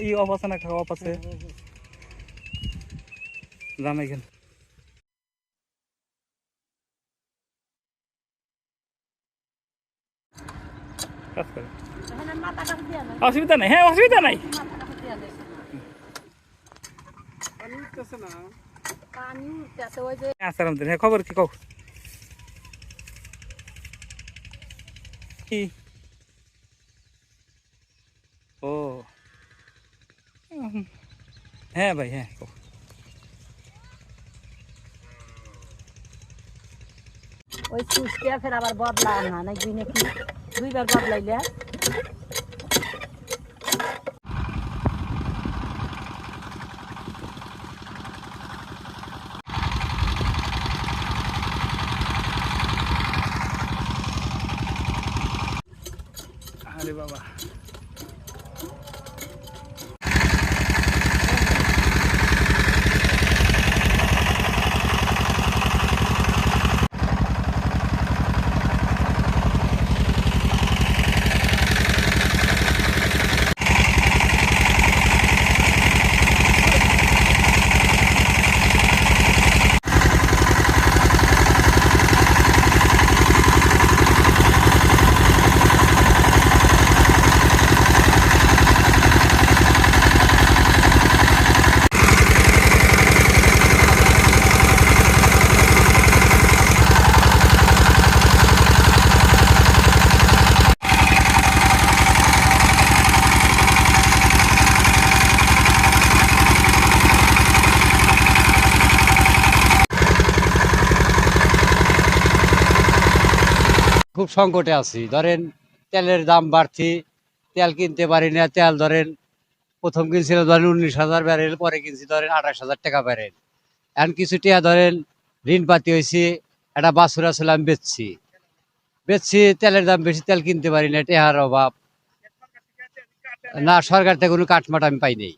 ই of আছে না, of আছে, যাম এখান। কাজ করে অসুবিধা নাই, হ্যাঁ অসুবিধা নাই। আসসালাম, হ্যাঁ খবর কি কও? কি? ও হ্যাঁ ভাই, হ্যাঁ কও। ওই সুইচটা ফের আবার বদলা না নাকি নাকি দুইবার বদলাইলে আরে বাবা, খুব সংকটে আছি। ধরেন তেলের দাম বাড়তি, তেল কিনতে পারি না। তেল ধরেন প্রথম কিনছিল ধরেন 19,000 ব্যারেল, পরে কিনছি ধরেন 28,000 টাকা ব্যারেল। এখন কিছু টিয়া ধরেন ঋণ পাতি হয়েছি, একটা বাছুর আসলে আমি বেচছি, তেলের দাম বেশি, তেল কিনতে পারি না, টেহার অভাব। না, সরকার থেকে কোনো কাঠমাট আমি পাই নাই,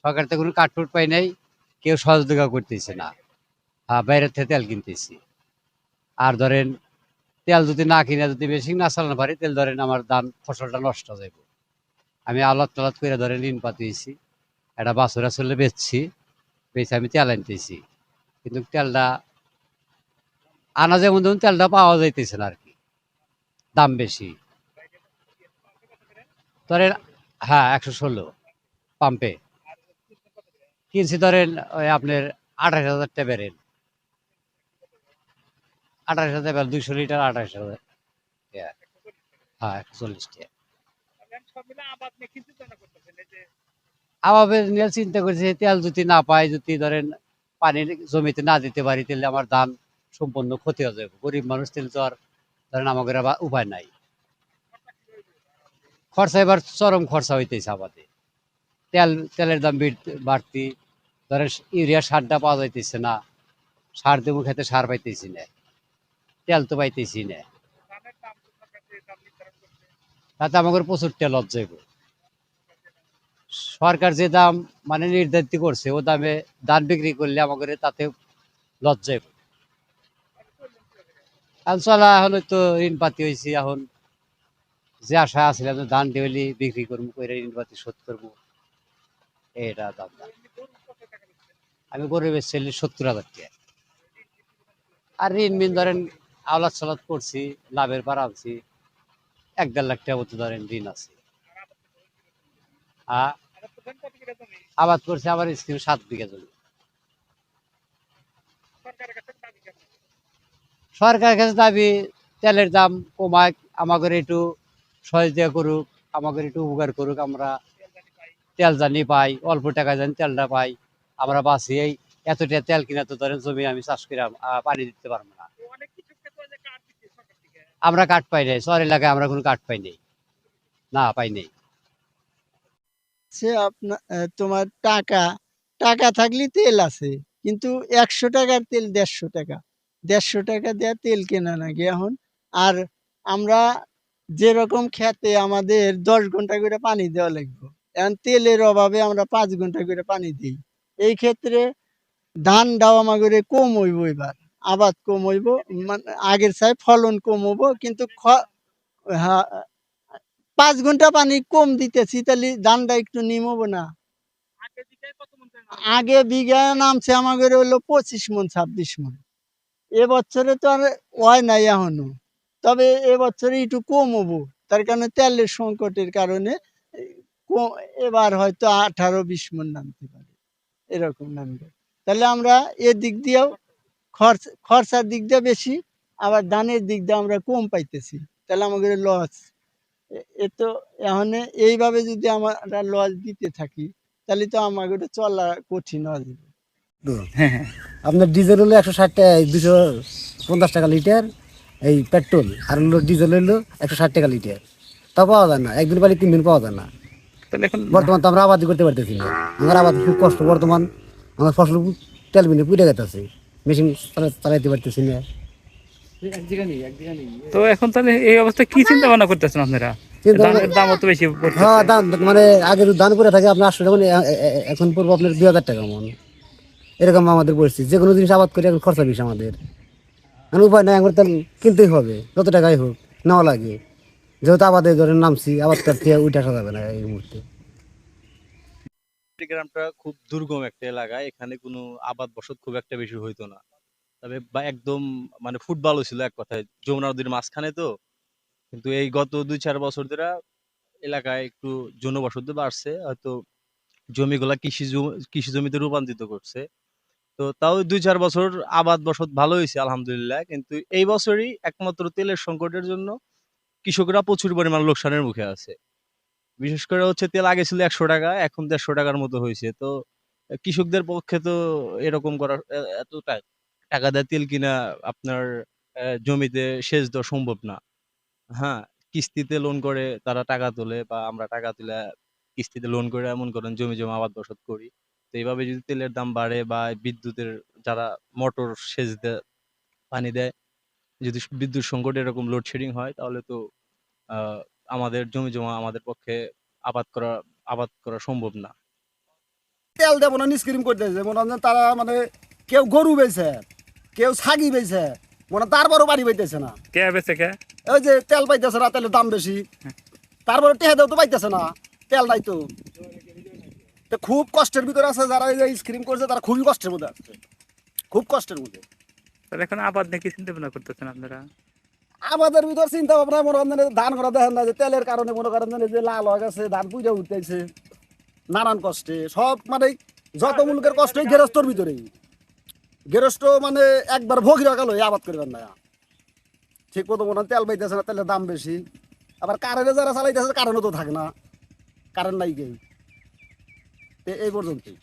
সরকার থেকে কোনো কাঠফুট পাই নাই, কেউ সহযোগিতা করতেছে না। বাইরের থেকে তেল কিনতেছি। আর ধরেন তেল যদি না কিনে, যদি বেশি না চালানো পারি, তেল ধরেন আমার ধান ফসলটা নষ্ট হয়ে যাবে। আমি আলাদ টালাদ করে ধরেন ঋণ পাতিয়েছি, একটা বাছুর আসলে বেচে আমি তেল আনতেছি। কিন্তু তেলটা আনা, যেমন ধরুন তেলটা পাওয়া যাইতেছে না আর কি, দাম বেশি। ধরেন হ্যাঁ 116 পাম্পে কিনছি, ধরেন ওই আপনার 28,000 টাকা বেরেন, 28,000 বেরেন, 200 লিটার 28,000 টাকা। হ্যাঁ 140 টাকা। আবার নিয়ে চিন্তা করছি, তেল যদি না পাই, যদি ধরেন পানি জমিতে না দিতে পারি, তাহলে আমার ধান সম্পূর্ণ ক্ষতি হয়ে যাবে। গরিব মানুষ, তেল তো আর ধরেন আমাদের আবার উপায় নাই। খরচা এবার চরম খরচা হইতেছে আমাদের। তেলের দাম বাড়তি, ধরেন ইউরিয়া সারটা পাওয়া যাইতেছে না, সার দেবো খেতে সার পাইতেছি না, তেল তো পাইতেছি না। তাতে আমাদের প্রচুর তেল লস যাইব। সরকার যে দাম মানে নির্ধারিত করছে, ও দামে ধান বিক্রি করলে আমাদের তাতে লস যাইব। এখন চলা এখন তো ঋণ পাতি হয়েছি, এখন যে আশা আসছিলাম ধান ডেলি বিক্রি করবো, করে ঋণ পাতি শোধ করবো, এটা দাম না। আমি গরিবের ছেলে 70,000 টাকা। আর ঋণ মিন ধরেন আওলাদ সালাদ করছি, লাভের পার আনছি, 1-1.5 লাখ টাকা মতো ধরেন ঋণ আছে। আবাদ করছি, আমার স্কিম 7 বিঘা জমি। সরকারের কাছে দাবি, তেলের দাম কমাক, আমাদের একটু সহযোগিতা করুক, আমাদের একটু উপকার করুক, আমরা তেল জানি পাই, অল্প টাকা জানি তেলটা পাই, আমরা বাঁচি। এই এতটা তেল কিনা তো ধরেন জমি আমি চাষ করে পানি দিতে পারবো না। আমরা কাঠ পাই নাই, শহর এলাকায় আমরা কোনো কাঠ পাই নাই, না পাই নাই। সে আপনার তোমার টাকা টাকা থাকলে তেল আছে, কিন্তু 100 টাকার তেল 150 টাকা, 150 টাকা দেওয়া তেল কেনা নাকি এখন। আর আমরা যেরকম খেতে আমাদের 10 ঘন্টা করে পানি দেওয়া লাগবে, এখন তেলের অভাবে আমরা 5 ঘন্টা করে পানি দিই। এই ক্ষেত্রে ধান ডাওয়া আমাদের কম হইব, এবার আবাদ কম হইব, মানে আগের চাই ফলন কম হবো, কিন্তু হ্যাঁ, 5 ঘন্টা পানি কম দিতেছি, তাহলে ধানটা একটু নিমবো না? আগে বিঘায় নামছে আমাদের হলো 25 মণ 26 মণ। এবছরে তো আর হয় নাই এখনো, তবে এবছরে একটু কম হবো, তার কারণে তেলের সংকটের কারণে এবার হয়তো 18-20 মণ নামতে পারে, এরকম নামবে। তাহলে আমরা এদিক দিয়েও খরচার দিক দিয়ে বেশি, আবার ধানের দিক দিয়ে আমরা কম পাইতেছি, তাহলে আমাদের লস। এ তো এখন এইভাবে যদি আমরা লস দিতে থাকি, তাহলে তো আমাদের চলা কঠিন হয়ে যাবে। হ্যাঁ হ্যাঁ আপনার ডিজেল হলো 160 টাকা, 250 টাকা লিটার এই পেট্রোল, আর হলো ডিজেল হলো 160 টাকা লিটার। তা পাওয়া যায় না, একদিন পালি 3 দিন পাওয়া যায় না। তাহলে এখন বর্তমান তো আমরা আবাদি করতে পারতেছি না, আমার আবাদ খুব কষ্ট। বর্তমান আমার ফসল তেল বিনে পুড়ে গেছে, মেশিন চালাইতে পারতেছি না। তো এখন তাহলে এই অবস্থায় কি চিন্তা ভাবনা করতেছেন আপনারা? ধানের দাম অত বেশি পড়তেছে। হ্যাঁ, দান মানে আগে দান করে থাকে আপনার 800 টাকা, এখন পড়বো আপনার 2000 টাকা মন। এরকম আমাদের পরিস্থিতি, যে কোনো জিনিস আবাদ করে এখন খরচা বেশি আমাদের। এখন উপায় নাই, আমার তেল কিনতেই হবে, যত টাকাই হোক নেওয়া লাগে। যেহেতু আবাদে ধরে নামছি, আবাদ করতে উঠে আসা যাবে না এই মুহূর্তে। গ্রামটা খুব দুর্গম একটা এলাকা, এখানে কোনো আবাদ বসত খুব একটা বেশি হইতো না। তবে বা একদম মানে ফুটবল ছিল এক কথায়, যমুনা নদীর মাঝখানে তো। কিন্তু এই গত 2-4 বছর ধরে এলাকায় একটু জনবসতি বাড়ছে, হয়তো জমিগুলা কৃষি জমিতে রূপান্তরিত করছে। তো তাও 2-4 বছর আবাদ বসত ভালো হয়েছে আলহামদুলিল্লাহ। কিন্তু এই বছরই একমাত্র তেলের সংকটের জন্য কৃষকরা প্রচুর পরিমাণ লোকসানের মুখে আছে। বিশেষ করে হচ্ছে তেল আগে ছিল 100 টাকা, এখন 150 টাকার মতো হয়েছে। তো কৃষকদের পক্ষে তো এরকম করা, এত টাকা দিয়ে তেল কিনা আপনার জমিতে সেচ দেওয়া সম্ভব না। হ্যাঁ, কিস্তিতে লোন করে তারা টাকা তোলে, বা আমরা টাকা তুলে কিস্তিতে লোন করে এমন করেন জমি জমা আবাদ বসত করি। তো এইভাবে যদি তেলের দাম বাড়ে বা বিদ্যুতের যারা মোটর সেচ দেয়, পানি দেয়, যদি বিদ্যুৎ সংকট এরকম লোডশেডিং হয়, তাহলে তো আহ আমাদের জমি জমা আমাদের পক্ষে আবাদ করা সম্ভব না। তেল দেবো না নিষ্ক্রিম করতেছে, মনে হয় তারা মানে কেউ গরু বেছে, কেউ ছাগি বেছে, মনে তারপরও বাড়ি পাইতেছে না। কে বেছে কে? ওই যে তেল পাইতেছে না, তেলের দাম বেশি, তারপরে টেহা দেও তো পাইতেছে না, তেল নাই তো। তো খুব কষ্টের ভিতরে আছে যারা এই যে স্ক্রিম করছে, তারা খুবই কষ্টের মধ্যে আছে, খুব কষ্টের মধ্যে। তাহলে এখন আবাদ নিয়ে কি চিন্তা ভাবনা করতেছেন আপনারা? আমাদের ভিতর চিন্তা ভাবনা মনে করেন ধান করা দেখেন না, যে তেলের কারণে মনে করেন যে লাল হয়ে গেছে, ধান পুজো উঠতেছে নানান কষ্টে। সব মানে যত মুলুকের কষ্ট গেরস্তর ভিতরেই, গেরস্ত মানে একবার ভোগী রাখালো আবাদ করবেন না ঠিক মতো। মনে হয় তেল পাইতেছে না, তেলের দাম বেশি। আবার কারেন্টে যারা চালাইতেছে কারেন্টও তো থাকে না, কারেন্ট নাই কেউ। এই পর্যন্তই।